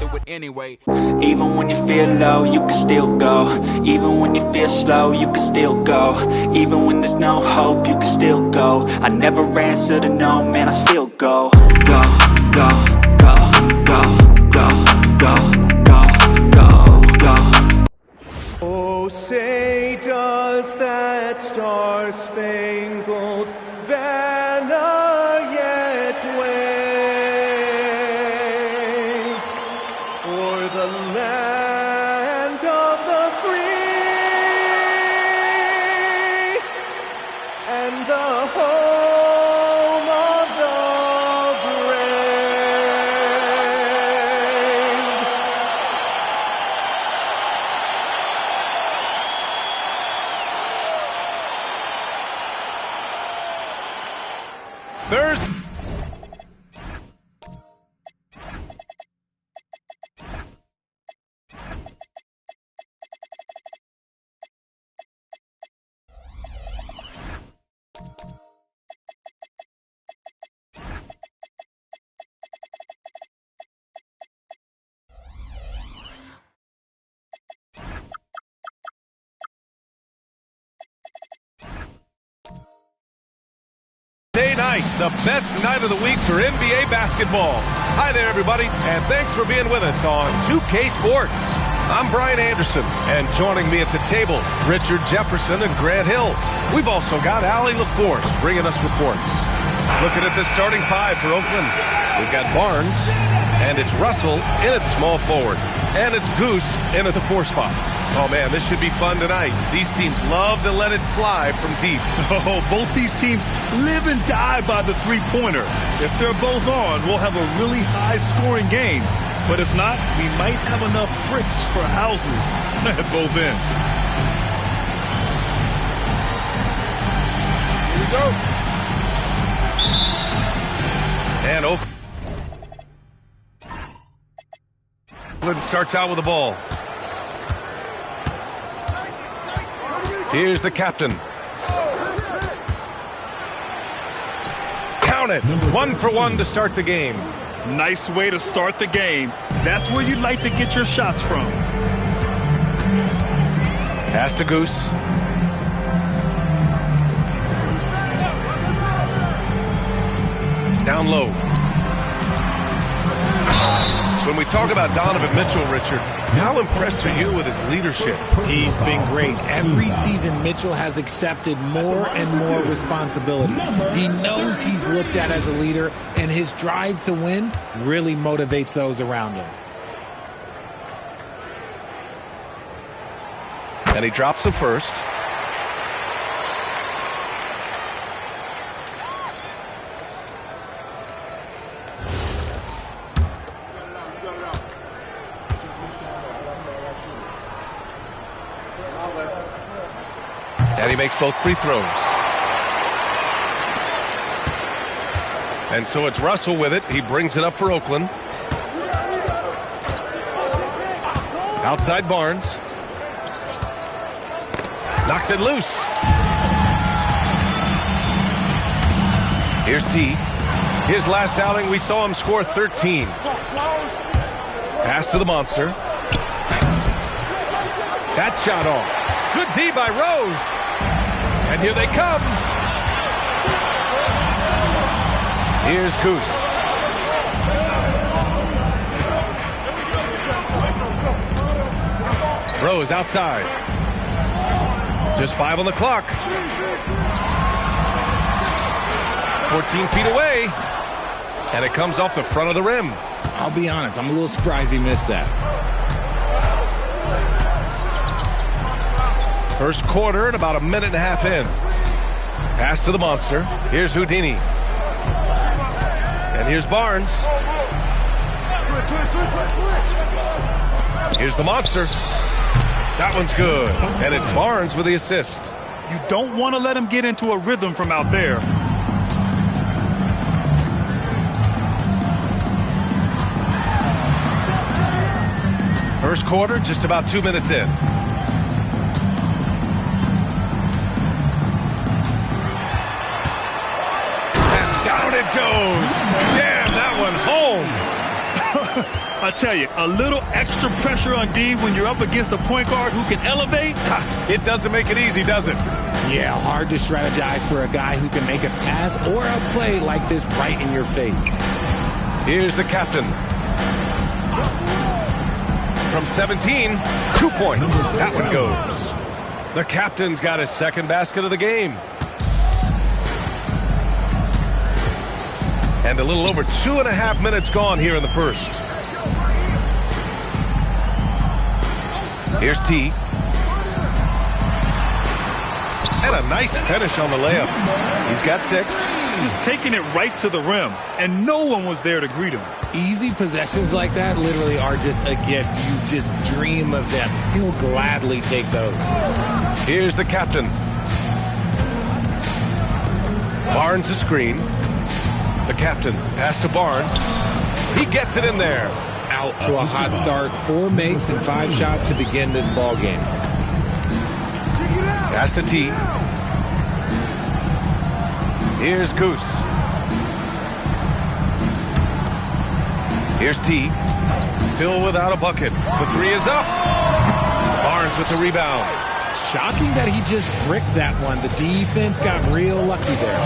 do it anyway. Even when you feel low, you can still go. Even when you feel slow, you can still go. Even when there's no hope, you can still go. I never answer to no, man, I still go. Go, go, go, go, go, go, go, go, go. Oh, say does that star-spangled banner yet wave o'er the land of the free and the home of the brave. Thursday. Night, the best night of the week for NBA basketball. Hi there, everybody, and thanks for being with us on 2K Sports. I'm Brian Anderson, and joining me at the table, Richard Jefferson and Grant Hill. We've also got Allie LaForce bringing us reports. Looking at the starting five for Oakland, we've got Barnes, and it's Russell in at small forward, and it's Goose in at the 4 spot. Oh, man, this should be fun tonight. These teams love to let it fly from deep. Oh, both these teams live and die by the three-pointer. If they're both on, we'll have a really high-scoring game. But if not, we might have enough bricks for houses at both ends. Here we go. And Oakland starts out with the ball. Here's the captain. Count it. 1 for 1 to start the game. Nice way to start the game. That's where you'd like to get your shots from. Pass to Goose. Down low. When we talk about Donovan Mitchell, Richard, how impressed are you with his leadership? He's been great. Every season, Mitchell has accepted more and more responsibility. He knows he's looked at as a leader, and his drive to win really motivates those around him. And he drops the first. And he makes both free throws. And so it's Russell with it. He brings it up for Oakland. Outside Barnes. Knocks it loose. Here's T. His last outing, we saw him score 13. Pass to the monster. That shot off. Good D by Rose. And here they come. Here's Goose. Rose outside. Just 5 on the clock. 14 feet away. And it comes off the front of the rim. I'll be honest, I'm a little surprised he missed that. First quarter and about a minute and a half in. Pass to the monster. Here's Houdini. And here's Barnes. Here's the monster. That one's good. And it's Barnes with the assist. You don't want to let him get into a rhythm from out there. First quarter, just about 2 minutes in. And down it goes. Damn, that one home. I I tell you, a little extra pressure on D when you're up against a point guard who can elevate. It doesn't make it easy, does it? Yeah, hard to strategize for a guy who can make a pass or a play like this right in your face. Here's the captain. From 17, 2 points. That one goes. The captain's got his second basket of the game. And a little over 2.5 minutes gone here in the first. Here's T. And a nice finish on the layup. He's got 6. Just taking it right to the rim, and no one was there to greet him. Easy possessions like that literally are just a gift. You just dream of them. He'll gladly take those. Here's the captain. Barnes a screen. The captain pass to Barnes. He gets it in there. Out to a hot start. 4 makes and 5 shots to begin this ball game. Pass to T. Here's Goose. Here's T. Still without a bucket. The 3 is up. Barnes with the rebound. Shocking that he just bricked that one. The defense got real lucky there.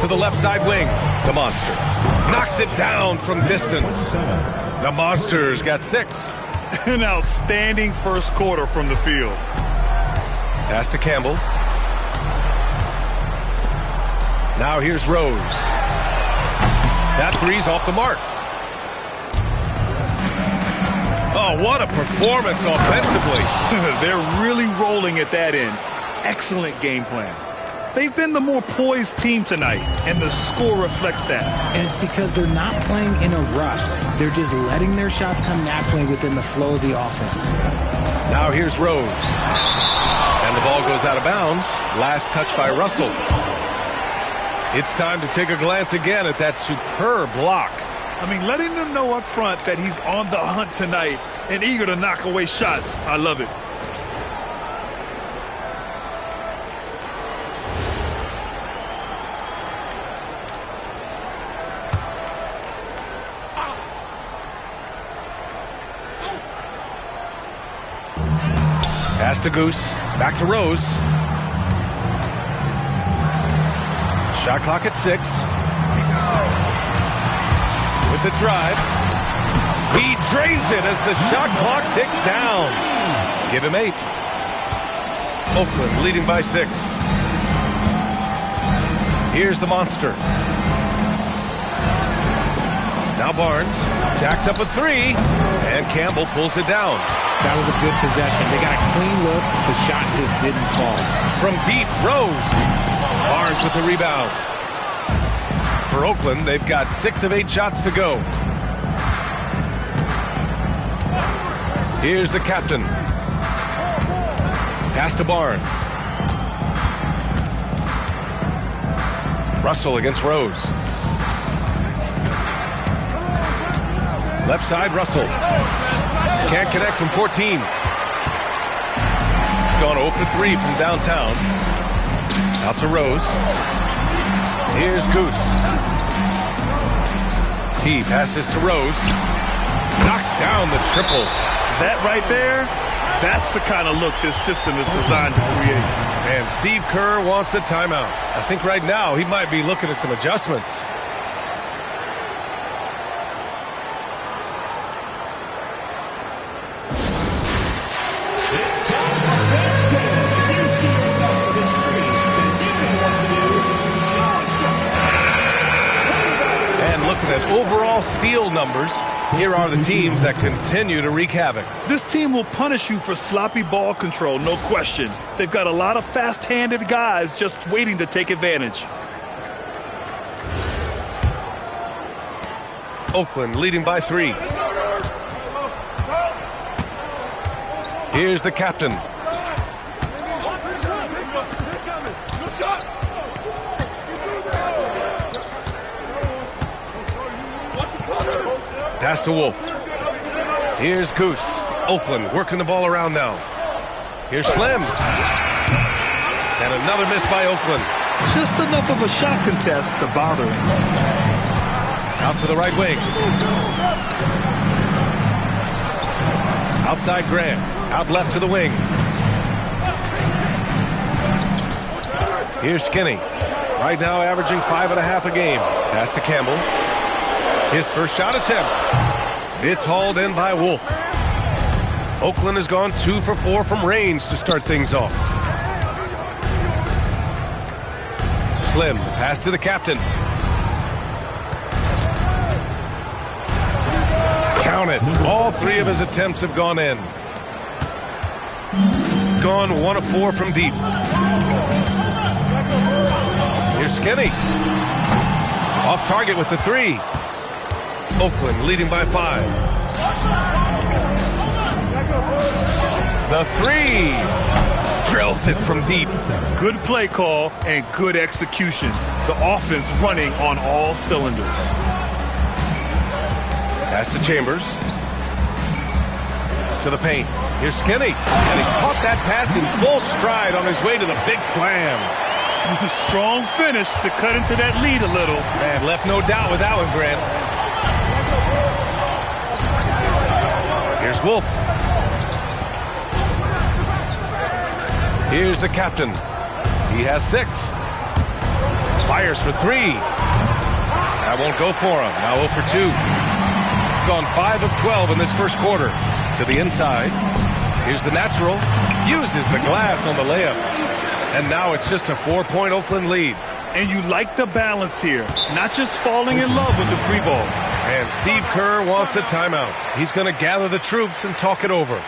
To the left side wing. The Monster knocks it down from distance. The Monster's got 6. An outstanding first quarter from the field. Pass to Campbell. Now here's Rose. That 3's off the mark. Oh, what a performance offensively. They're really rolling at that end. Excellent game plan. They've been the more poised team tonight, and the score reflects that. And it's because they're not playing in a rush. They're just letting their shots come naturally within the flow of the offense. Now here's Rose. And the ball goes out of bounds. Last touch by Russell. It's time to take a glance again at that superb block. I mean, letting them know up front that he's on the hunt tonight and eager to knock away shots. I love it. Pass to Goose. Back to Rose. Shot clock at 6. With the drive. He drains it as the shot clock ticks down. Give him 8. Oakland leading by 6. Here's the Monster. Now Barnes jacks up a 3. And Campbell pulls it down. That was a good possession. They got a clean look. The shot just didn't fall. From deep, Rose. Barnes with the rebound. For Oakland, they've got 6 of 8 shots to go. Here's the captain. Pass to Barnes. Russell against Rose. Left side, Russell. Can't connect from 14. Gone 0 for 3 from downtown. Out to Rose. Here's Goose. T passes to Rose. Knocks down the triple. That right there, that's the kind of look this system is designed to create. And Steve Kerr wants a timeout. I think right now he might be looking at some adjustments. At overall steal numbers, here are the teams that continue to wreak havoc. This team will punish you for sloppy ball control, no question. They've got a lot of fast-handed guys just waiting to take advantage. Oakland leading by 3. Here's the captain. Pass to Wolf. Here's Goose. Oakland working the ball around now. Here's Slim. And another miss by Oakland. Just enough of a shot contest to bother him. Out to the right wing. Outside Grant. Out left to the wing. Here's Skinny. Right now averaging 5.5 a game. Pass to Campbell. His first shot attempt. It's hauled in by Wolf. Oakland has gone 2 for 4 from range to start things off. Slim, pass to the captain. Count it. All 3 of his attempts have gone in. Gone 1 of 4 from deep. Here's Skinny. Off target with the 3. Oakland leading by 5. The 3. Drills it from deep. Good play call and good execution. The offense running on all cylinders. Pass to Chambers. To the paint. Here's Skinny. And he caught that pass in full stride on his way to the big slam. Strong finish to cut into that lead a little. Man, left no doubt with that one, Grant. Here's Wolf. Here's the captain. He has 6. Fires for 3. That won't go for him. Now 0 for 2. Gone 5 of 12 in this first quarter. To the inside. Here's the natural. Uses the glass on the layup. And now it's just a 4-point Oakland lead. And you like the balance here. Not just falling in love with the 3 ball. And Steve Kerr wants a timeout. He's going to gather the troops and talk it over.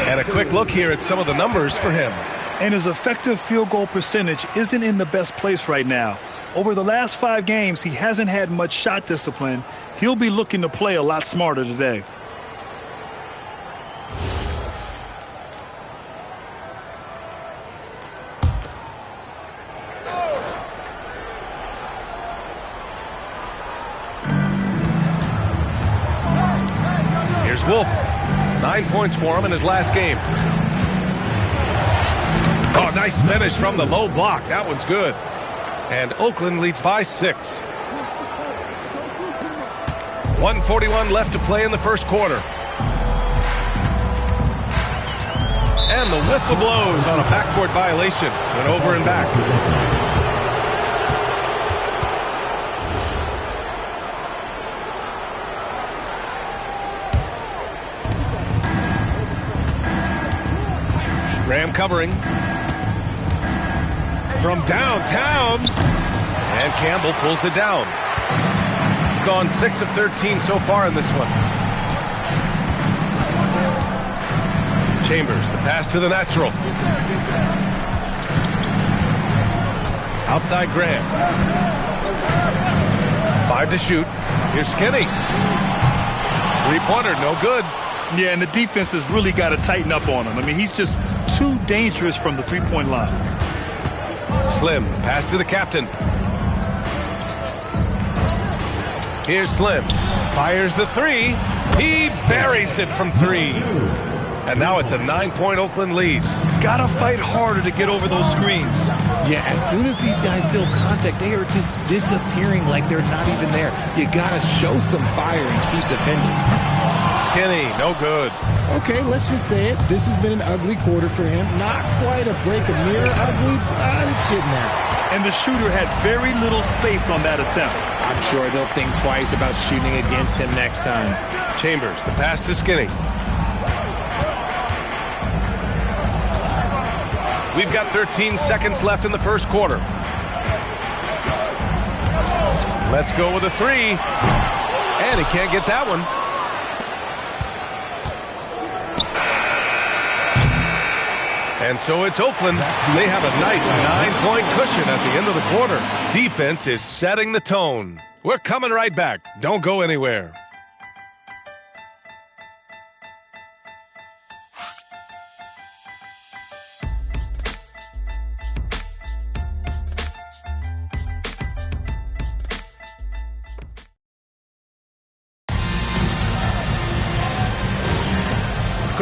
And a quick look here at some of the numbers for him. And his effective field goal percentage isn't in the best place right now. Over the last 5 games, he hasn't had much shot discipline. He'll be looking to play a lot smarter today. Here's Wolf. 9 points for him in his last game. Oh, nice finish from the low block. That one's good. And Oakland leads by 6. 1:41 left to play in the first quarter. And the whistle blows on a backcourt violation. Went over and back. Graham covering. From downtown. And Campbell pulls it down. Gone 6 of 13 so far in this one. Chambers, the pass to the natural. Outside Grant. 5 to shoot. Here's Skinny. 3-pointer, no good. Yeah, and the defense has really got to tighten up on him. I mean, he's just too dangerous from the 3-point line. Slim, pass to the captain. Here's Slim. Fires the 3. He buries it from 3. And now it's a 9-point Oakland lead. Gotta fight harder to get over those screens. Yeah, as soon as these guys feel contact, they are just disappearing like they're not even there. You gotta show some fire and keep defending. Skinny, no good. Okay, let's just say it. This has been an ugly quarter for him. Not quite a break of mirror ugly, but it's getting there. And the shooter had very little space on that attempt. I'm sure they'll think twice about shooting against him next time. Chambers, the pass to Skinny. We've got 13 seconds left in the first quarter. Let's go with a 3. And he can't get that one. And so it's Oakland. They have a nice 9-point cushion at the end of the quarter. Defense is setting the tone. We're coming right back. Don't go anywhere.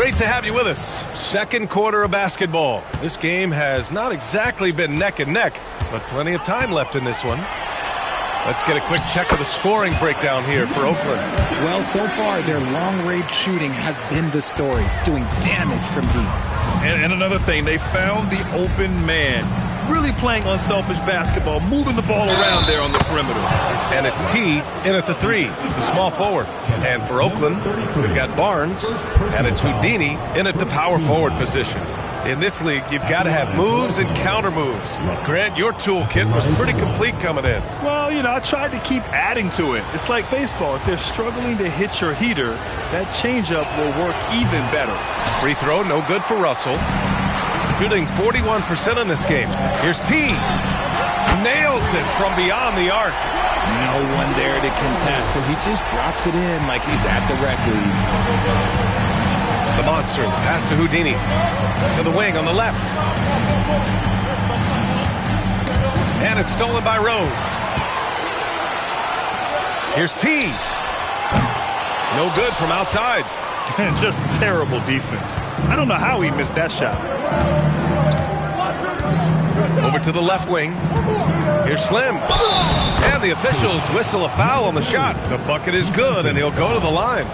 Great to have you with us. Second quarter of basketball. This game has not exactly been neck and neck, but plenty of time left in this one. Let's get a quick check of the scoring breakdown here for Oakland. Well, so far, their long-range shooting has been the story, doing damage from deep. And another thing, they found the open man. Really playing unselfish basketball, moving the ball around there on the perimeter. And it's T in at the 3, the small forward. And for Oakland, we've got Barnes, and it's Houdini in at the power forward position. In this league, you've got to have moves and counter moves. Grant, your toolkit was pretty complete coming in. Well, I tried to keep adding to it. It's like baseball. If they're struggling to hit your heater, that changeup will work even better. Free throw, no good for Russell. Shooting 41% in this game. Here's T. Nails it from beyond the arc. No one there to contest, so he just drops it in like he's at the rec league. The monster, pass to Houdini. To the wing on the left. And it's stolen by Rose. Here's T. No good from outside. Just terrible defense. I don't know how he missed that shot. Over to the left wing. Here's Slim. And the officials whistle a foul on the shot. The bucket is good, and he'll go to the line.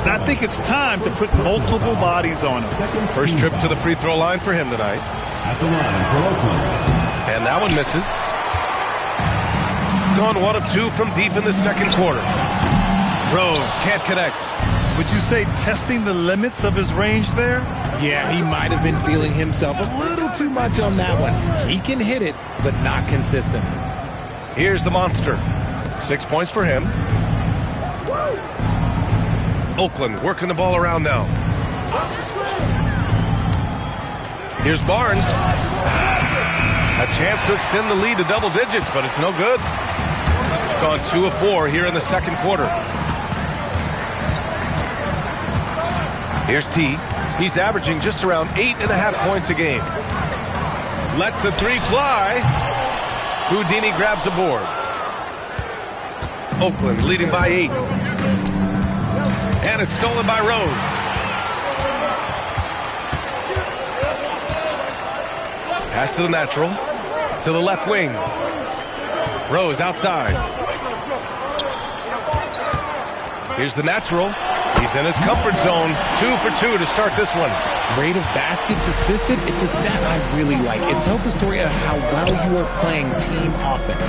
So I think it's time to put multiple bodies on him. First trip to the free throw line for him tonight. At the line for Oakland. And that one misses. Gone 1 of 2 from deep in the second quarter. Rose can't connect. Would you say testing the limits of his range there? Yeah, he might have been feeling himself a little too much on that one. He can hit it, but not consistently. Here's the monster. 6 points for him. Oakland working the ball around now. Here's Barnes. A chance to extend the lead to double digits, but it's no good. Gone 2 of 4 here in the second quarter. Here's T. He's averaging just around 8.5 points a game. Lets the 3 fly. Houdini grabs a board. Oakland leading by 8. And it's stolen by Rose. Pass to the natural. To the left wing. Rose outside. Here's the natural. He's in his comfort zone. 2 for 2 to start this one. Rate of baskets assisted, it's a stat I really like. It tells the story of how well you are playing team offense.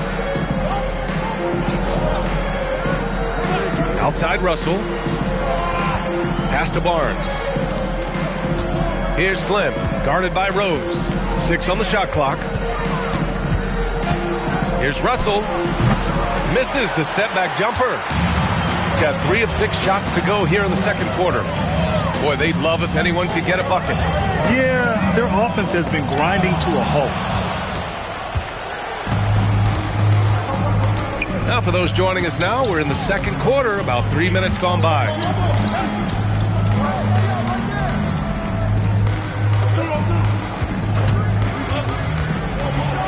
Outside Russell. Pass to Barnes. Here's Slim, guarded by Rose. 6 on the shot clock. Here's Russell. Misses the step-back jumper. Got 3 of 6 shots to go here in the second quarter. Boy, they'd love if anyone could get a bucket. Yeah, their offense has been grinding to a halt. Now for those joining us now, we're in the second quarter, about 3 minutes gone by.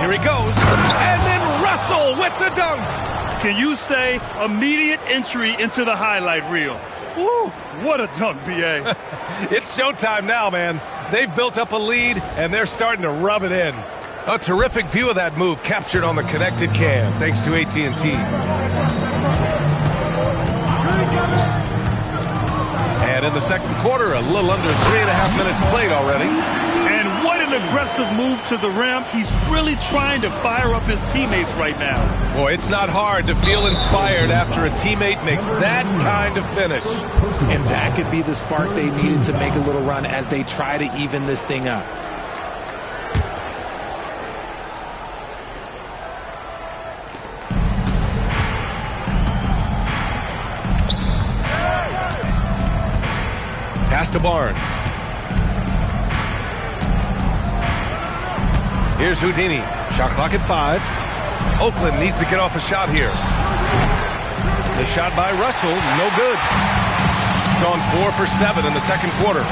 Here he goes, and then Russell with the dunk. Can you say immediate entry into the highlight reel? Woo, what a dunk, B.A. It's showtime now, man. They've built up a lead, and they're starting to rub it in. A terrific view of that move captured on the connected cam, thanks to AT&T. And in the second quarter, a little under 3.5 minutes played already. And what an aggressive move to the rim. He's really trying to fire up his teammates right now. Boy, it's not hard to feel inspired after a teammate makes that kind of finish. And that could be the spark they needed to make a little run as they try to even this thing up. Pass to Barnes. Here's Houdini. Shot clock at 5. Oakland needs to get off a shot here. The shot by Russell, no good. Gone 4 for 7 in the second quarter.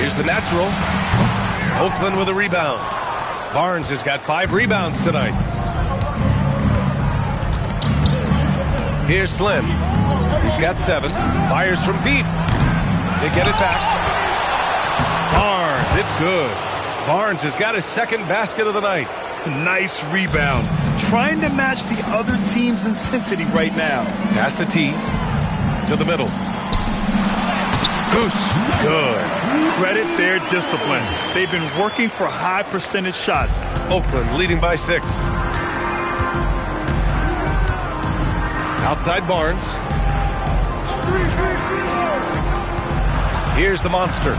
Here's the natural. Oakland with a rebound. Barnes has got 5 rebounds tonight. Here's Slim. He's got 7. Fires from deep. They get it back. Barnes, it's good. Barnes has got his second basket of the night. Nice rebound. Trying to match the other team's intensity right now. Pass to T. To the middle. Goose. Good. Credit their discipline. They've been working for high percentage shots. Oakland leading by 6. Outside Barnes. Here's the monster.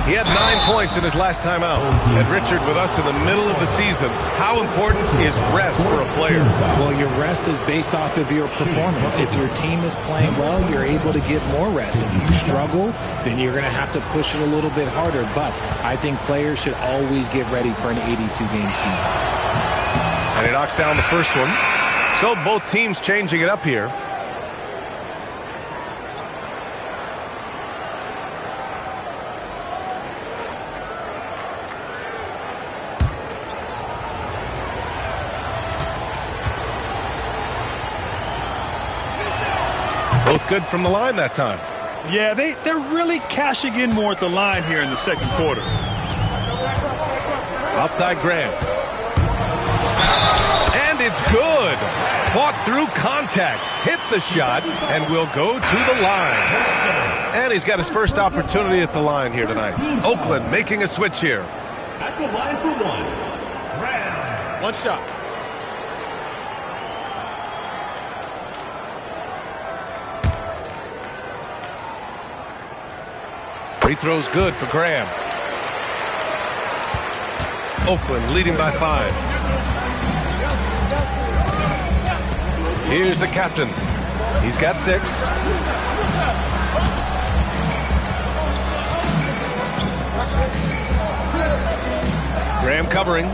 He had 9 points in his last time out. And Richard, with us in the middle of the season, how important is rest for a player? Well, your rest is based off of your performance. If your team is playing well, you're able to get more rest. If you struggle, then you're going to have to push it a little bit harder. But I think players should always get ready for an 82-game season. And he knocks down the first one. So both teams changing it up here. Both good from the line that time. Yeah, they're really cashing in more at the line here in the second quarter. Outside Graham. And it's good. Fought through contact. Hit the shot and will go to the line. And he's got his first opportunity at the line here tonight. Oakland making a switch here. At the line for 1. Graham. One shot. Free throw's good for Graham. Oakland leading by 5. Here's the captain. He's got 6. Graham covering.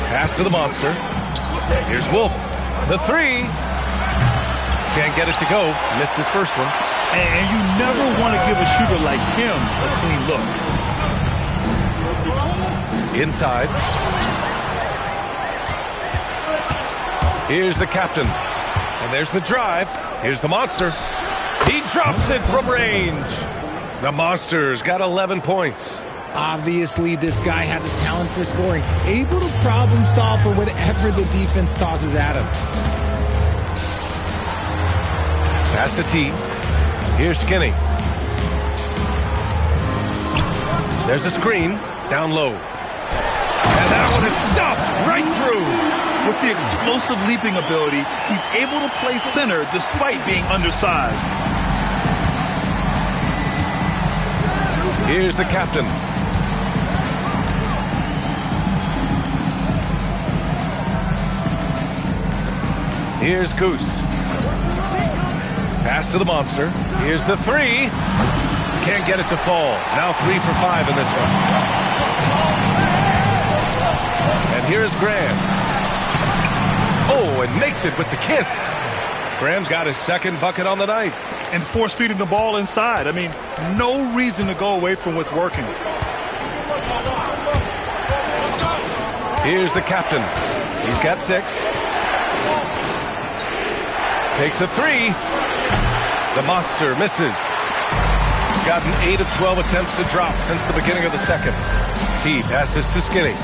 Pass to the monster. Here's Wolf. The 3. Can't get it to go. Missed his first one. And you never want to give a shooter like him a clean look. Inside. Here's the captain. And there's the drive. Here's the monster. He drops it from range. The monster's got 11 points. Obviously, this guy has a talent for scoring. Able to problem solve for whatever the defense tosses at him. Pass to T. Here's Skinny. There's a screen. Down low. And that one is stuffed right through. With the explosive leaping ability, he's able to play center despite being undersized. Here's the captain. Here's Goose. Pass to the monster. Here's the 3. Can't get it to fall. Now 3 for 5 in this one. And here's Graham. Oh, and makes it with the kiss. Graham's got his second bucket on the night. And force feeding the ball inside. I mean, no reason to go away from what's working. Here's the captain. He's got 6. Takes a 3. The monster misses. Gotten 8 of 12 attempts to drop since the beginning of the second. T passes to Skinny.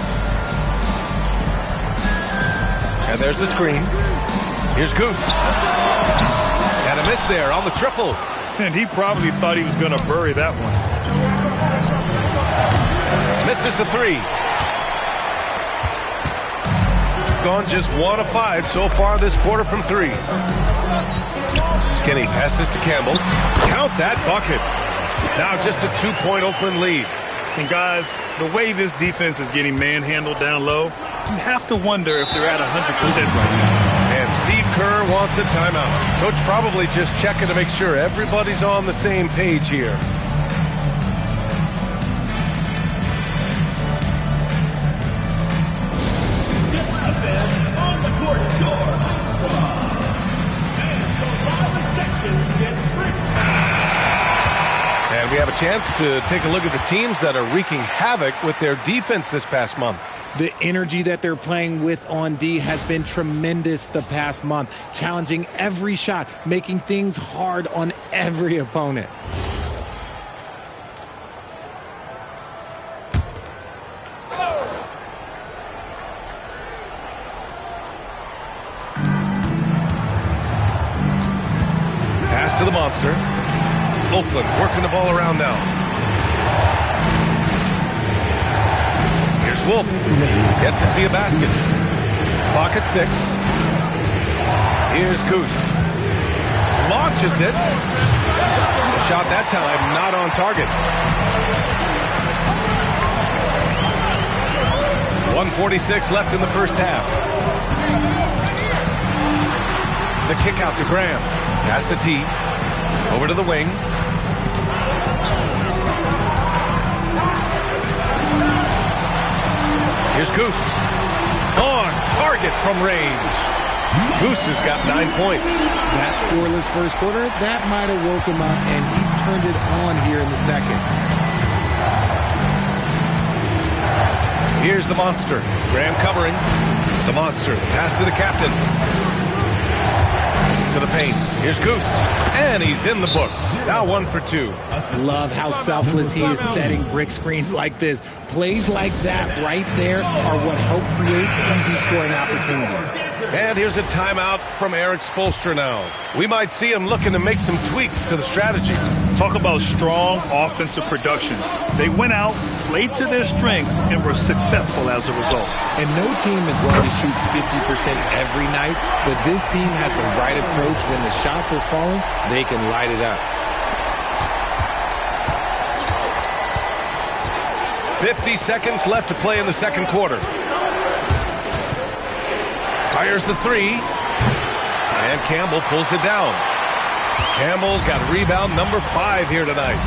And there's the screen. Here's Goose. And a miss there on the triple. And he probably thought he was going to bury that one. Misses the 3. Gone just 1 of 5 so far this quarter from 3. Skinny passes to Campbell. Count that bucket. Now just a 2-point Oakland lead. And guys, the way this defense is getting manhandled down low, you have to wonder if they're at 100% right now. And Steve Kerr wants a timeout. Coach probably just checking to make sure everybody's on the same page here. On the court, your squad. And so the section gets free. And we have a chance to take a look at the teams that are wreaking havoc with their defense this past month. The energy that they're playing with on D has been tremendous the past month, challenging every shot, making things hard on every opponent. Pass to the monster. Oakland working the ball around now. Here's Wolf. Yet to see a basket. Clock at 6. Here's Goose. Launches it. The shot that time not on target. 1:46 left in the first half. The kick out to Graham. Pass to T. Over to the wing. Here's Goose. On target from range. Goose has got 9 points. That scoreless first quarter, that might have woke him up, and he's turned it on here in the second. Here's the monster. Graham covering. The monster. Pass to the captain. To the paint. Here's Goose. And he's in the books. Now 1 for 2. Love how selfless he is setting brick screens like this. Plays like that right there are what help create easy scoring opportunities. And here's a timeout from Eric Spoelstra now. We might see him looking to make some tweaks to the strategy. Talk about strong offensive production. They went out, played to their strengths, and were successful as a result. And no team is going to shoot 50% every night, but this team has the right approach. When the shots are falling, they can light it up. 50 seconds left to play in the second quarter. Fires the 3. And Campbell pulls it down. Campbell's got rebound number 5 here tonight.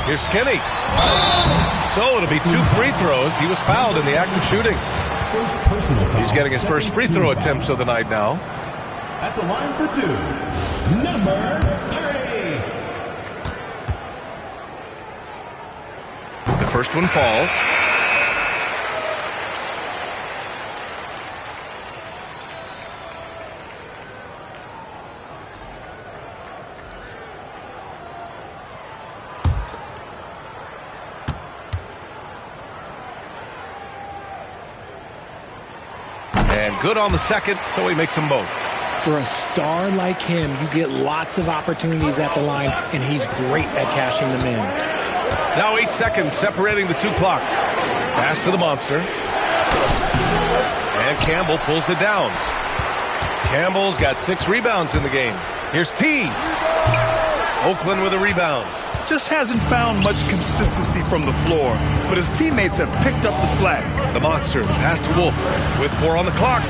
Here's Skinny. So it'll be 2 free throws. He was fouled in the act of shooting. He's getting his first free throw attempts of the night now. At the line for 2, number 30. The first one falls. And good on the second, so he makes them both. For a star like him, you get lots of opportunities at the line, and he's great at cashing them in. Now 8 seconds separating the 2 clocks. Pass to the monster. And Campbell pulls it down. Campbell's got 6 rebounds in the game. Here's T. Oakland with a rebound. Just hasn't found much consistency from the floor, but his teammates have picked up the slack. The monster, pass to Wolf with 4 on the clock.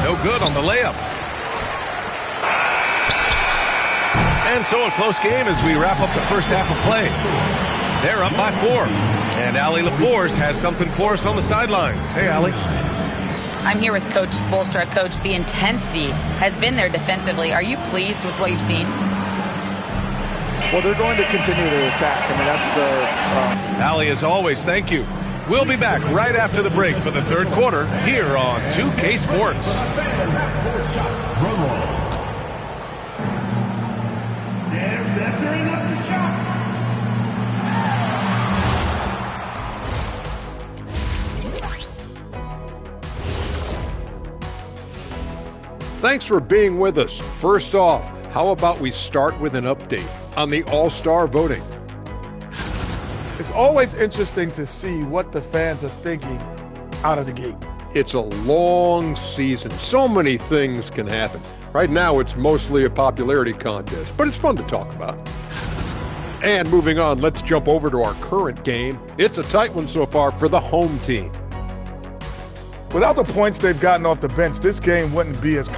No good on the layup. And so a close game as we wrap up the first half of play. They're up by 4. And Allie LaForce has something for us on the sidelines. Hey, Allie. I'm here with Coach Spoelstra. Coach, the intensity has been there defensively. Are you pleased with what you've seen? Well, they're going to continue to attack. I mean, that's the... Allie, as always, thank you. We'll be back right after the break for the third quarter here on 2K Sports. They're measuring up the shot. Thanks for being with us. First off, how about we start with an update on the All-Star voting? It's always interesting to see what the fans are thinking out of the gate. It's a long season. So many things can happen. Right now, it's mostly a popularity contest, but it's fun to talk about. And moving on, let's jump over to our current game. It's a tight one so far for the home team. Without the points they've gotten off the bench, this game wouldn't be as...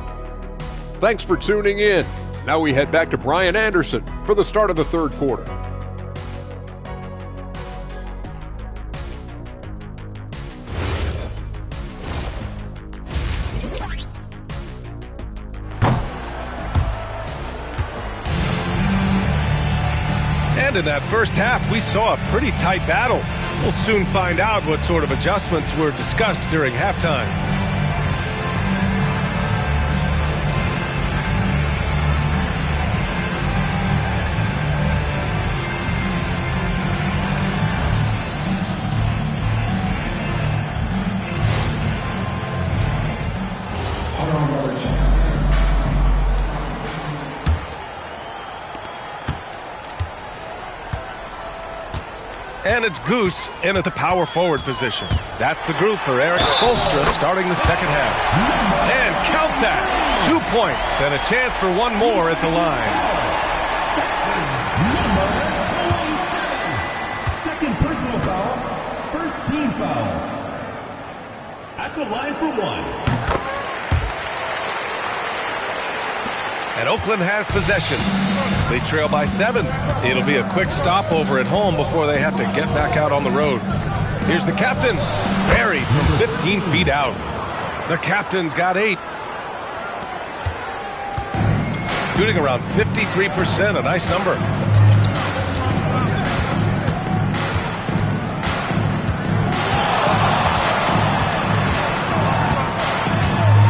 Thanks for tuning in. Now we head back to Brian Anderson for the start of the third quarter. And in that first half, we saw a pretty tight battle. We'll soon find out what sort of adjustments were discussed during halftime. And it's Goose in at the power forward position. That's the group for Eric Spoelstra starting the second half. And count that! 2 points and a chance for one more at the line. Second personal foul, first team foul. At the line for one. And Oakland has possession. They trail by 7. It'll be a quick stopover at home before they have to get back out on the road. Here's the captain, buried from 15 feet out. The captain's got 8. Shooting around 53%, a nice number.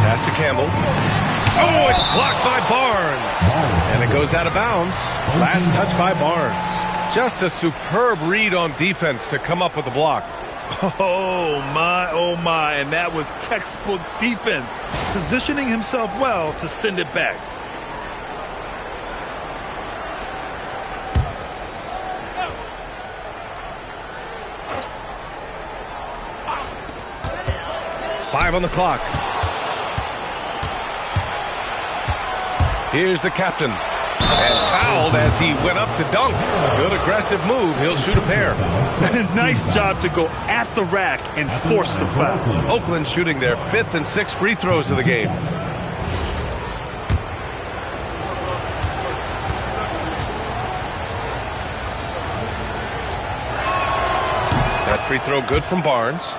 Pass to Campbell. Oh, it's blocked by Barnes. And it goes out of bounds. Last touch by Barnes. Just a superb read on defense to come up with the block. Oh my, and that was textbook defense, positioning himself well to send it back. Five on the clock. Here's the captain. And fouled as he went up to dunk. Good aggressive move. He'll shoot a pair. Nice job to go at the rack and force the foul. Oakland shooting their 5th and 6th free throws of the game. That free throw good from Barnes.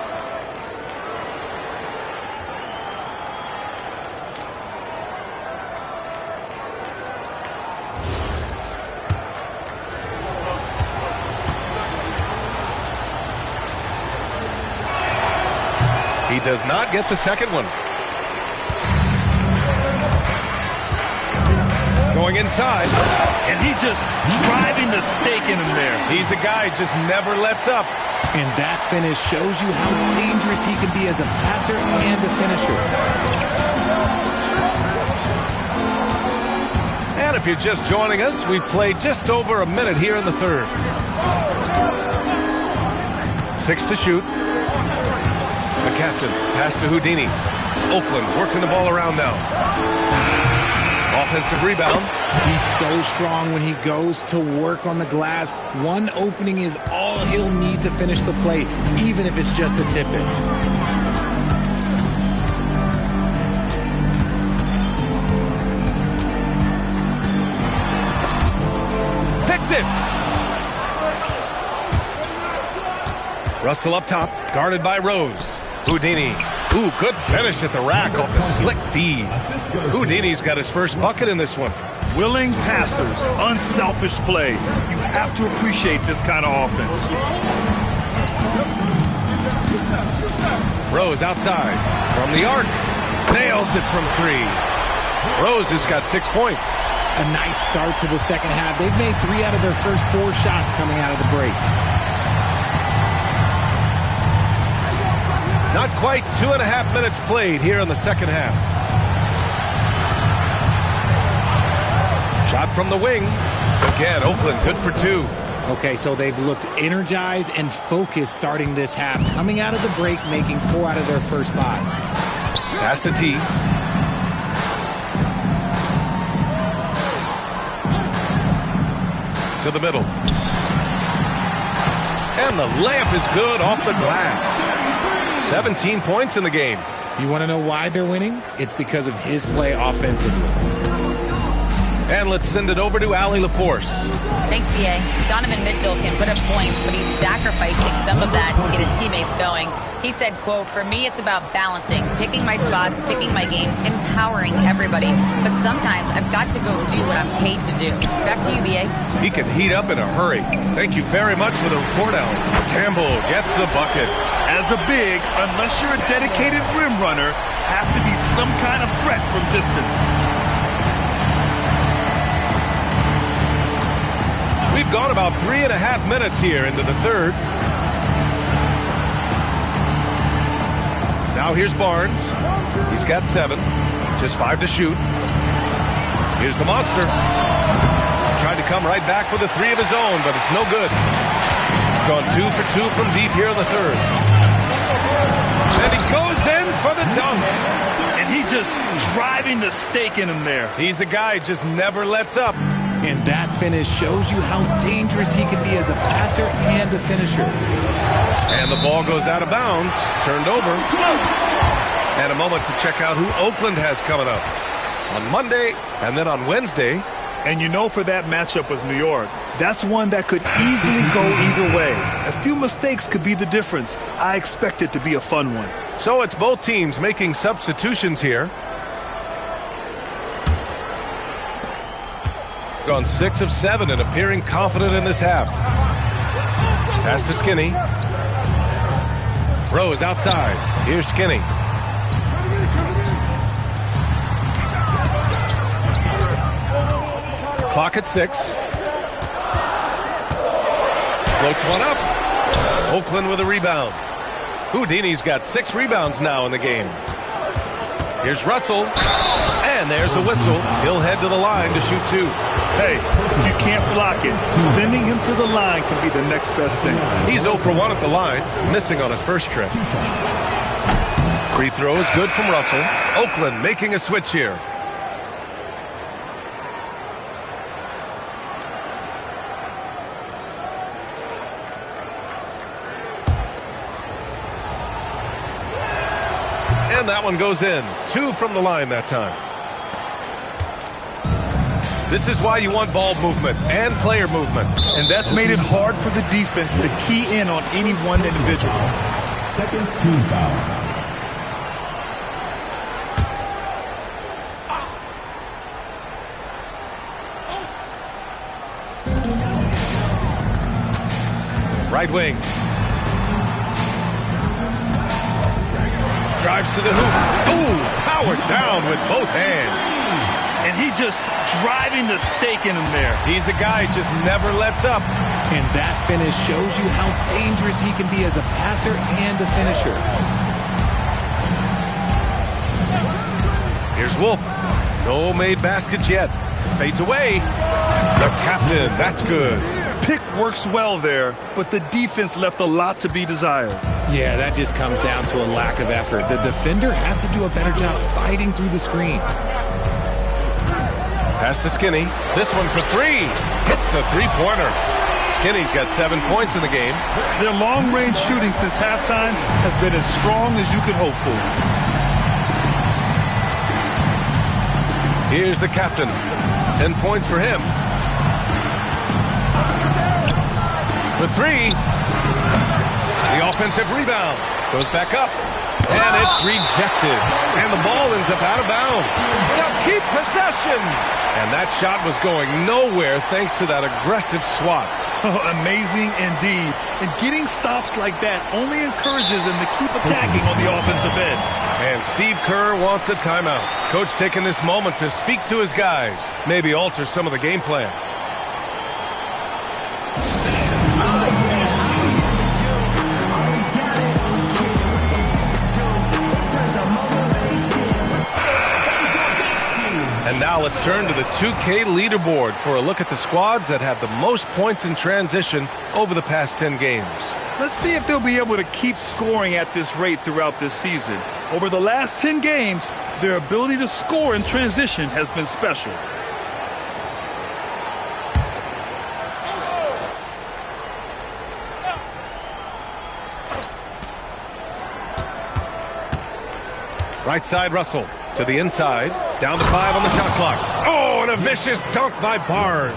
He does not get the second one. Going inside. And he just driving the stake in him there. He's a guy who just never lets up. And that finish shows you how dangerous he can be as a passer and a finisher. And if you're just joining us, we played just over a minute here in the third. 6 to shoot. The captain, pass to Houdini. Oakland working the ball around now. Offensive rebound. He's so strong when he goes to work on the glass. One opening is all he'll need to finish the play, even if it's just a tip-in. Picked it! Russell up top, guarded by Rose. Houdini. Ooh, good finish at the rack off the slick feed. Houdini's got his first bucket in this one. Willing passers, unselfish play. You have to appreciate this kind of offense. Rose outside from the arc. Nails it from 3. Rose has got 6 points. A nice start to the second half. They've made 3 out of their first 4 shots coming out of the break. Not quite 2.5 minutes played here in the second half. Shot from the wing. Again, Oakland good for 2. Okay, so they've looked energized and focused starting this half. Coming out of the break, making 4 out of their first 5. Pass to T. To the middle. And the layup is good off the glass. 17 points in the game. You want to know why they're winning? It's because of his play offensively. And let's send it over to Allie LaForce. Thanks, BA. Donovan Mitchell can put up points, but he's sacrificing some of that to get his teammates going. He said, quote, "For me, it's about balancing, picking my spots, picking my games, empowering everybody. But sometimes I've got to go do what I'm paid to do." Back to you, BA. He can heat up in a hurry. Thank you very much for the report, Allie. Campbell gets the bucket. As a big, unless you're a dedicated rim runner, have to be some kind of threat from distance. We've gone about 3.5 minutes here into the third. Now here's Barnes. He's got 7. Just 5 to shoot. Here's the monster. Tried to come right back with a 3 of his own, but it's no good. Gone 2 for 2 from deep here in the third. And he goes in for the dunk. And he just driving the stake in him there. He's a guy just never lets up. And that finish shows you how dangerous he can be as a passer and a finisher. And the ball goes out of bounds, turned over. And a moment to check out who Oakland has coming up on Monday and then on Wednesday. And you know, for that matchup with New York, that's one that could easily go either way. A few mistakes could be the difference. I expect it to be a fun one. So it's both teams making substitutions here. Gone 6 of 7 and appearing confident in this half. Pass to Skinny. Rose outside. Here's Skinny. Clock at 6. Floats one up. Oakland with a rebound. Houdini's got 6 rebounds now in the game. Here's Russell. And there's a whistle. He'll head to the line to shoot 2. Hey, you can't block it. Sending him to the line can be the next best thing. He's 0 for 1 at the line, missing on his first trip. Free throw is good from Russell. Oakland making a switch here. And that one goes in. 2 from the line that time. This is why you want ball movement and player movement. And that's made it hard for the defense to key in on any one individual. Second team foul. Right wing. Drives to the hoop. Ooh, powered down with both hands. And he just driving the stake in him there. He's a guy who just never lets up. And that finish shows you how dangerous he can be as a passer and a finisher. Here's Wolf. No made baskets yet. Fades away. The captain. That's good. Pick works well there, but the defense left a lot to be desired. Yeah, that just comes down to a lack of effort. The defender has to do a better job fighting through the screen. Pass to Skinny. This one for 3. Hits a three-pointer. Skinny's got 7 points in the game. Their long-range shooting since halftime has been as strong as you could hope for. Here's the captain. 10 points for him. For 3. The offensive rebound. Goes back up. And it's rejected. And the ball ends up out of bounds. They'll keep possession. And that shot was going nowhere thanks to that aggressive swat. Oh, amazing indeed. And getting stops like that only encourages them to keep attacking on the offensive end. And Steve Kerr wants a timeout. Coach taking this moment to speak to his guys. Maybe alter some of the game plan. And now let's turn to the 2K leaderboard for a look at the squads that have the most points in transition over the past 10 games. Let's see if they'll be able to keep scoring at this rate throughout this season. Over the last 10 games, their ability to score in transition has been special. Right side Russell to the inside, down to 5 on the shot clock. Oh, and a vicious dunk by Barnes.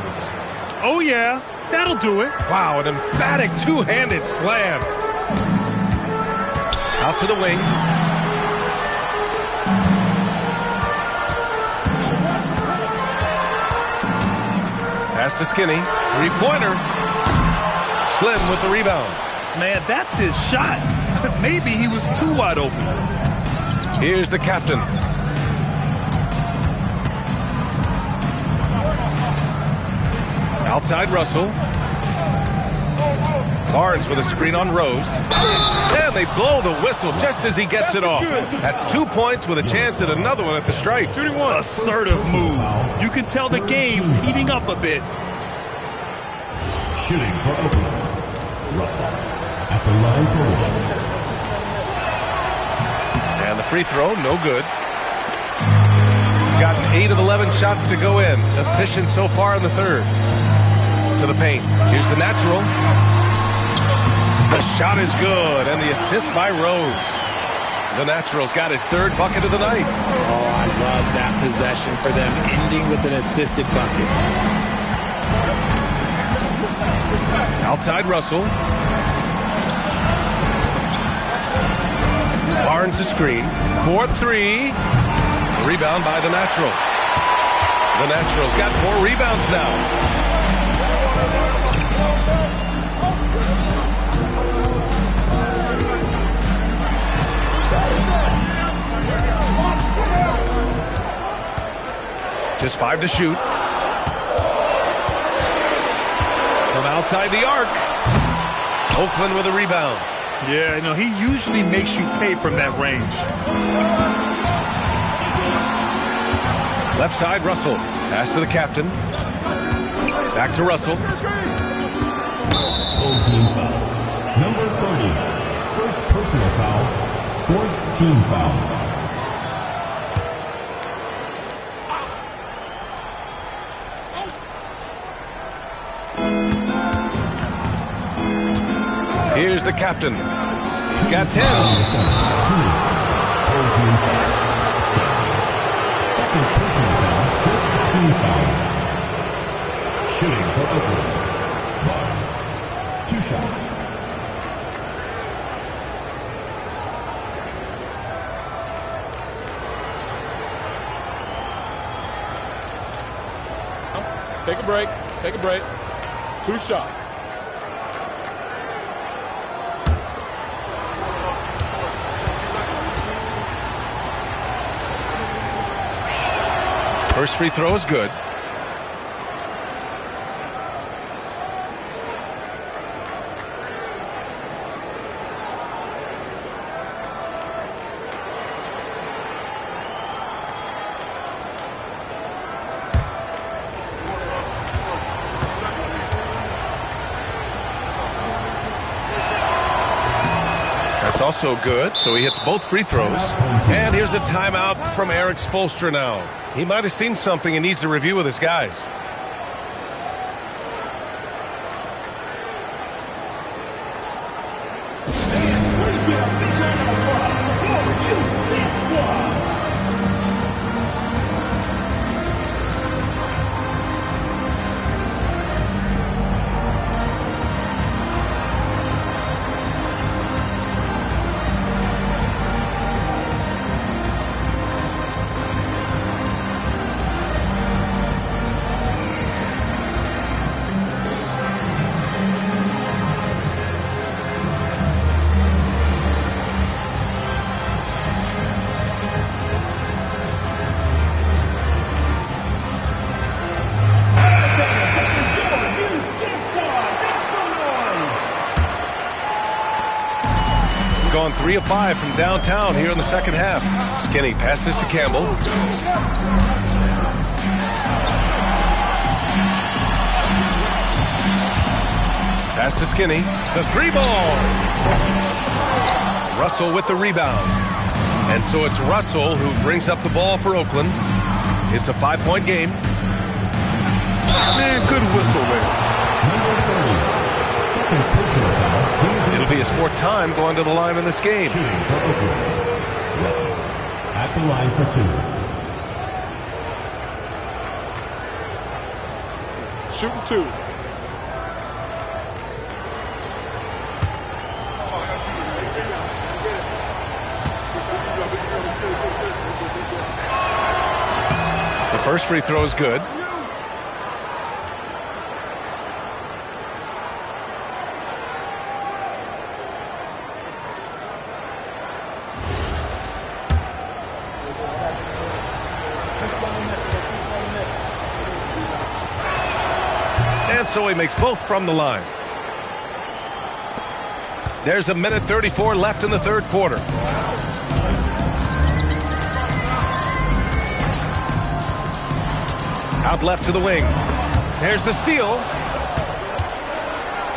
Oh, yeah, that'll do it. Wow, an emphatic two-handed slam. Out to the wing. Pass to Skinny. Three-pointer. Slim with the rebound. Man, that's his shot. Maybe he was too wide open. Here's the captain. Outside Russell. Barnes with a screen on Rose. And they blow the whistle just as he gets it off. That's 2 points with a chance at another one at the stripe. Shooting one. Assertive move. You can tell the game's heating up a bit. Shooting for Oakland. Russell at the line for one. And the free throw, no good. Gotten 8 of 11 shots to go in. Efficient so far in the third. To the paint. Here's the natural. The shot is good, and the assist by Rose. The natural's got his third bucket of the night. Oh, I love that possession for them, ending with an assisted bucket. Outside Russell. Barnes a screen. 4-3. Rebound by the natural. The natural's got 4 rebounds now. Just 5 to shoot. From outside the arc. Oakland with a rebound. Yeah, you know, he usually makes you pay from that range. Left side, Russell. Pass to the captain. Back to Russell. Full team foul. Number 30. First personal foul. Fourth team foul. Here's the captain. He's got 10. 2 minutes. Full team foul. Second personal foul. Fifth team foul. Shooting for Oakland. Barnes. 2 shots. Take a break. Take a break. 2 shots. First free throw is good. That's also good, so he hits both free throws. And here's a timeout from Eric Spoelstra now. He might have seen something and needs to review with his guys. Gone 3 of 5 from downtown here in the second half. Skinny passes to Campbell. Pass to Skinny. The 3-ball. Russell with the rebound. And so it's Russell who brings up the ball for Oakland. It's a 5-point game. Man, good whistle there. Number 30. Second personal foul. It'll be his 4th time going to the line in this game. Shooting for Oakland. Russell at the line for 2. shooting 2. The first free throw is good. And so he makes both from the line. There's a minute 34 left in the third quarter. Out left to the wing. There's the steal.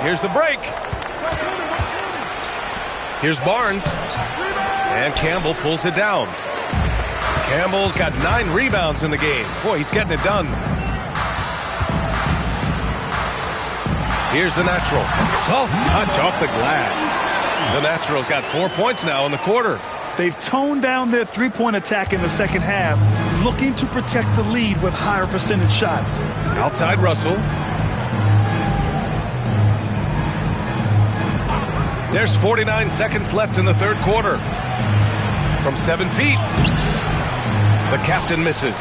Here's the break. Here's Barnes. And Campbell pulls it down. Campbell's got 9 rebounds in the game. Boy, he's getting it done. Here's the natural. Soft touch off the glass. The natural's got 4 points now in the quarter. They've toned down their three-point attack in the second half, looking to protect the lead with higher percentage shots. Outside Russell. There's 49 seconds left in the third quarter. From 7 feet. The captain misses.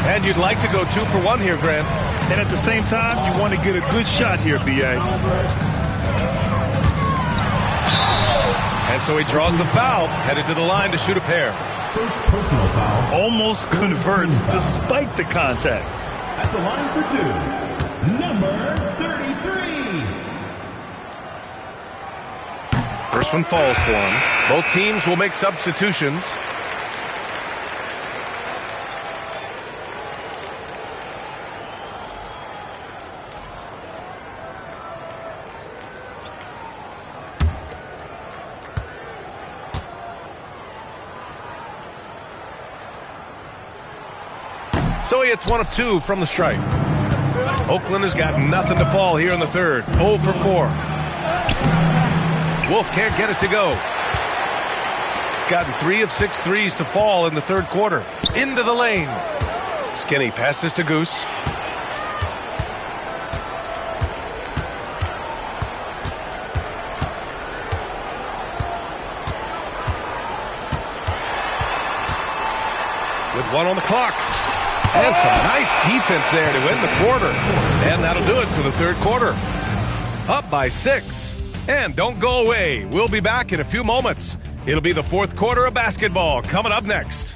And you'd like to go 2 for 1 here, Grant. And at the same time, you want to get a good shot here, B.A. And so he draws the foul, headed to the line to shoot a pair. First personal foul. Almost converts despite the contact. At the line for 2, number 33. First one falls for him. Both teams will make substitutions. So he hits 1 of 2 from the stripe. Oakland has got nothing to fall here in the third. 0 for 4. Wolf can't get it to go. Gotten 3 of 6 threes to fall in the third quarter. Into the lane. Skinny passes to Goose. With 1 on the clock. And some nice defense there to end the quarter. And that'll do it for the third quarter. Up by 6. And don't go away. We'll be back in a few moments. It'll be the fourth quarter of basketball coming up next.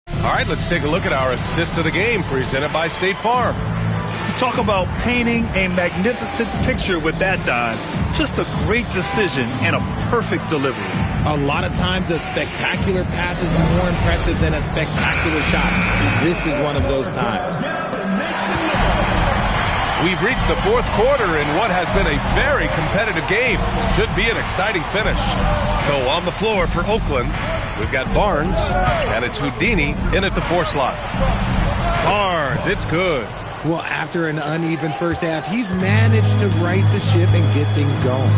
All right, let's take a look at our assist of the game presented by State Farm. Talk about painting a magnificent picture with that dive. Just a great decision and a perfect delivery. A lot of times a spectacular pass is more impressive than a spectacular shot. This is one of those times. We've reached the fourth quarter in what has been a very competitive game. Should be an exciting finish. So on the floor for Oakland, we've got Barnes, and it's Houdini in at the 4 slot. Barnes, it's good. Well, after an uneven first half, he's managed to right the ship and get things going.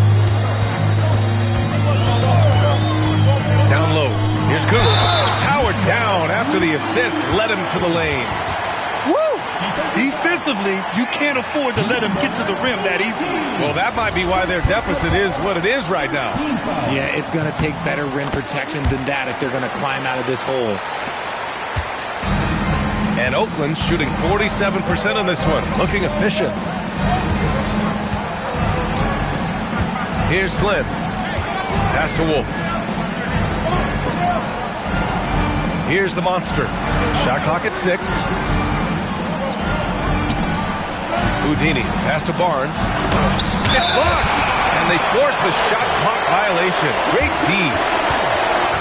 Down low. Here's Goose. Powered down after the assist led him to the lane. Woo! Defensively, you can't afford to let him get to the rim that easily. Well, that might be why their deficit is what it is right now. Yeah, it's going to take better rim protection than that if they're going to climb out of this hole. And Oakland's shooting 47% on this one, looking efficient. Here's Slim. Pass to Wolf. Here's the monster. Shot clock at 6. Houdini. Pass to Barnes. It's blocked! And they force the shot clock violation. Great D.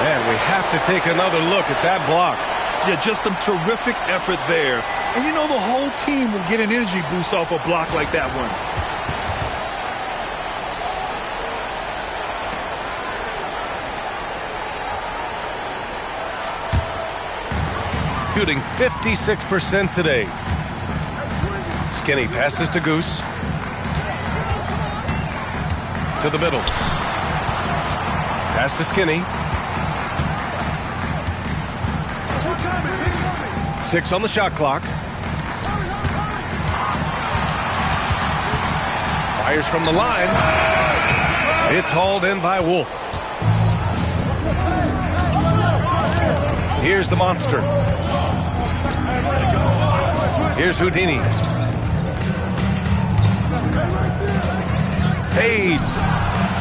Man, we have to take another look at that block. Yeah, just some terrific effort there. And you know the whole team will get an energy boost off a block like that one. Shooting 56% today. Skinny passes to Goose. To the middle. Pass to Skinny. 6 on the shot clock. Fires from the line. It's hauled in by Wolf. Here's the monster. Here's Houdini. Fades.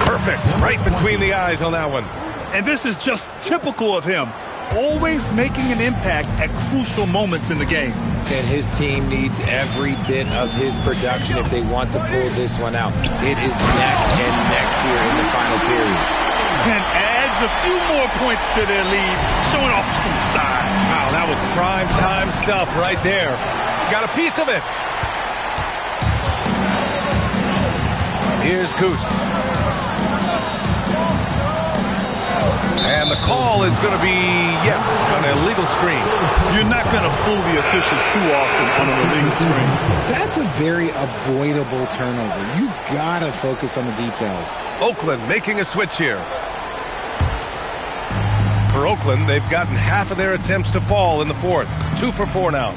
Perfect. Right between the eyes on that one. And this is just typical of him. Always making an impact at crucial moments in the game. And his team needs every bit of his production if they want to pull this one out. It is neck and neck here in the final period. And adds a few more points to their lead, showing off some style. Wow, that was prime time stuff right there. Got a piece of it. Here's Goose. And the call is going to be, yes, an illegal screen. You're not going to fool the officials too often on an illegal screen. That's a very avoidable turnover. You got to focus on the details. Oakland making a switch here. For Oakland, they've gotten half of their attempts to fall in the fourth. 2 for 4 now.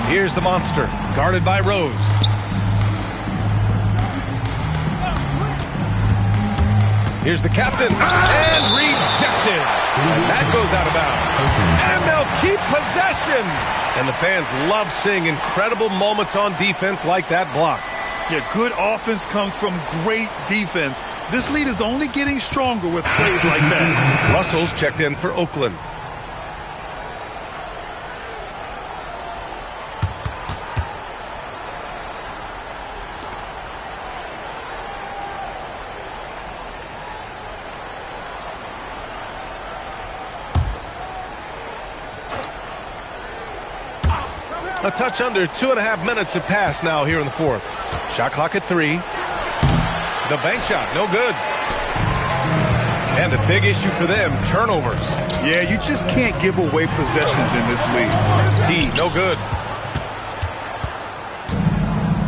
Here's the monster, guarded by Rose. Here's the captain, and rejected. And that goes out of bounds. And they'll keep possession. And the fans love seeing incredible moments on defense like that block. Yeah, good offense comes from great defense. This lead is only getting stronger with plays like that. Russell's checked in for Oakland. A touch under 2.5 minutes have passed now here in the fourth. Shot clock at 3. The bank shot, no good. And a big issue for them, turnovers. Yeah, you just can't give away possessions in this league. T, no good.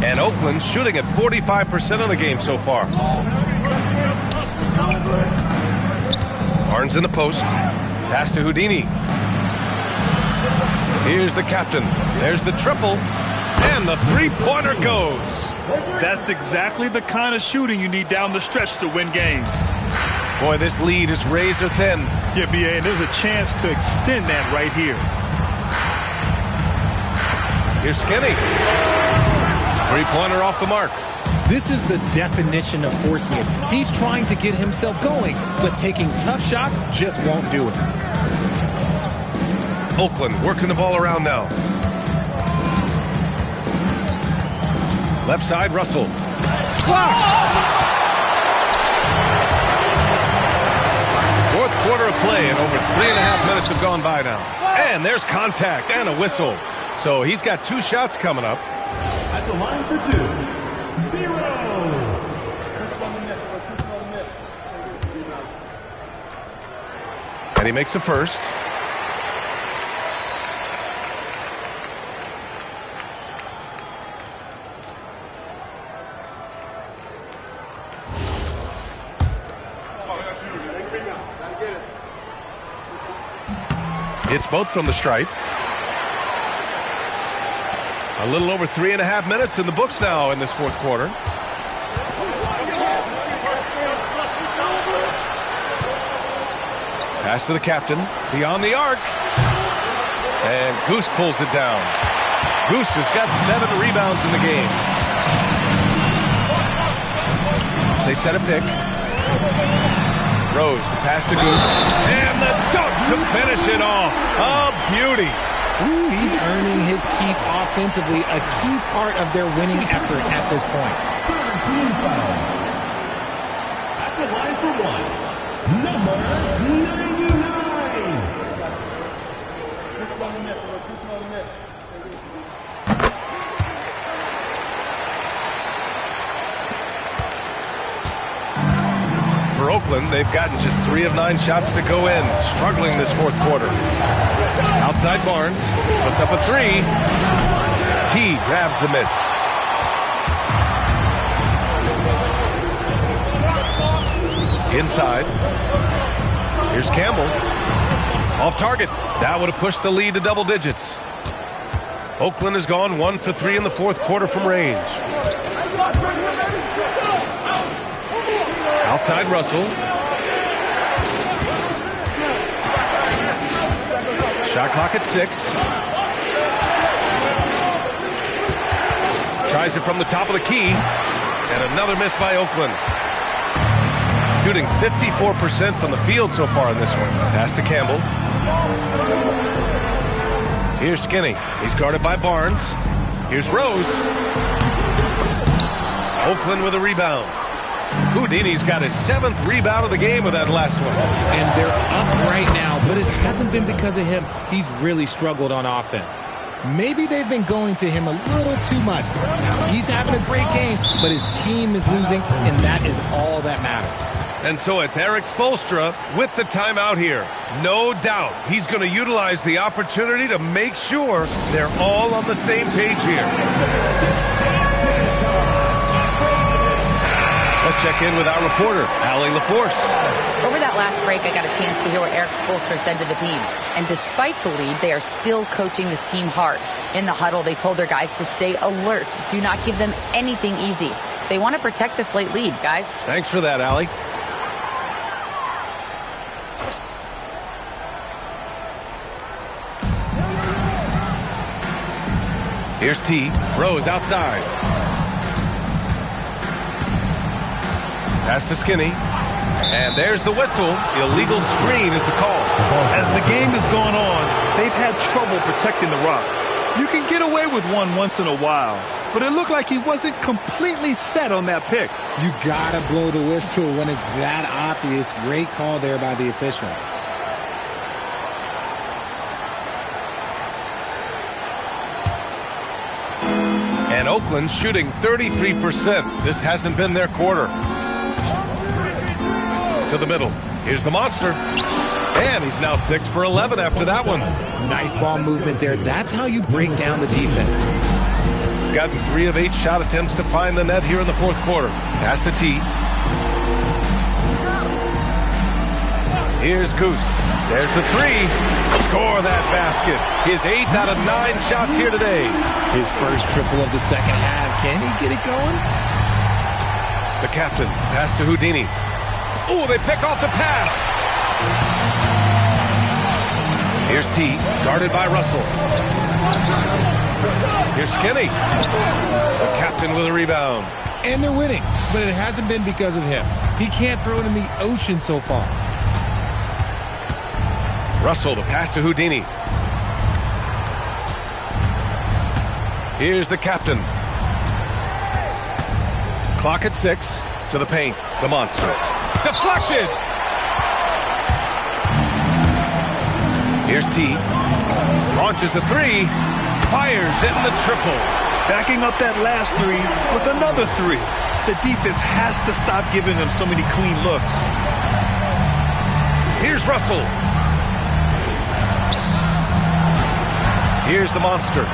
And Oakland shooting at 45% of the game so far. Barnes in the post. Pass to Houdini. Here's the captain. There's the triple. And the three-pointer goes. That's exactly the kind of shooting you need down the stretch to win games. Boy, this lead is razor thin. Yeah, BA, and there's a chance to extend that right here. Here's Skinny. Three-pointer off the mark. This is the definition of forcing it. He's trying to get himself going, but taking tough shots just won't do it. Oakland working the ball around now. Left side, Russell. Blocked! Fourth quarter of play, and over 3.5 minutes have gone by now. And there's contact and a whistle. So he's got 2 shots coming up. At the line for 2, 0. And he makes a first. It's both from the stripe. A little over 3.5 minutes in the books now in this fourth quarter. Pass to the captain, beyond the arc. And Goose pulls it down. Goose has got 7 rebounds in the game. They set a pick. Rose, the pass to Goose. And the dunk to finish it off. A beauty. Ooh, he's earning his keep offensively, a key part of their winning effort at this point. 13 foul. At the line for 1, number 99. For Oakland, they've gotten just 3 of 9 shots to go in, struggling this fourth quarter. Outside Barnes, puts up a 3. T grabs the miss. Inside. Here's Campbell. Off target. That would have pushed the lead to double digits. Oakland has gone 1 for 3 in the fourth quarter from range. Outside Russell. Shot clock at 6. Tries it from the top of the key. And another miss by Oakland. Shooting 54% from the field so far in this one. Pass to Campbell. Here's Skinny. He's guarded by Barnes. Here's Rose. Oakland with a rebound. Houdini's got his 7th rebound of the game with that last one. And they're up right now, but it hasn't been because of him. He's really struggled on offense. Maybe they've been going to him a little too much. Now, he's having a great game, but his team is losing, and that is all that matters. And so it's Eric Spoelstra with the timeout here. No doubt he's going to utilize the opportunity to make sure they're all on the same page here. Let's check in with our reporter, Allie LaForce. Over that last break, I got a chance to hear what Eric Spoelstra said to the team. And despite the lead, they are still coaching this team hard. In the huddle, they told their guys to stay alert. Do not give them anything easy. They want to protect this late lead, guys. Thanks for that, Allie. Here's T. Rose outside. Pass to Skinny. And there's the whistle. Illegal screen is the call. As the game has gone on, they've had trouble protecting the rock. You can get away with one once in a while, but it looked like he wasn't completely set on that pick. You gotta blow the whistle when it's that obvious. Great call there by the official. And Oakland shooting 33%. This hasn't been their quarter. To the middle. Here's the monster. And he's now 6 for 11 after that one. Nice ball movement there. That's how you break down the defense. Gotten 3 of 8 shot attempts to find the net here in the fourth quarter. Pass to T. Here's Goose. There's the 3. Score that basket. His 8th out of 9 shots here today. His first triple of the second half. Can he get it going? The captain. Pass to Houdini. Oh, they pick off the pass. Here's T. Guarded by Russell. Here's Skinny. The captain with a rebound. And they're winning, but it hasn't been because of him. He can't throw it in the ocean so far. Russell, the pass to Houdini. Here's the captain. Clock at 6. To the paint. The monster. Deflected! Here's T. Launches the 3. Fires in the triple. Backing up that last 3 with another 3. The defense has to stop giving them so many clean looks. Here's Russell. Here's the monster.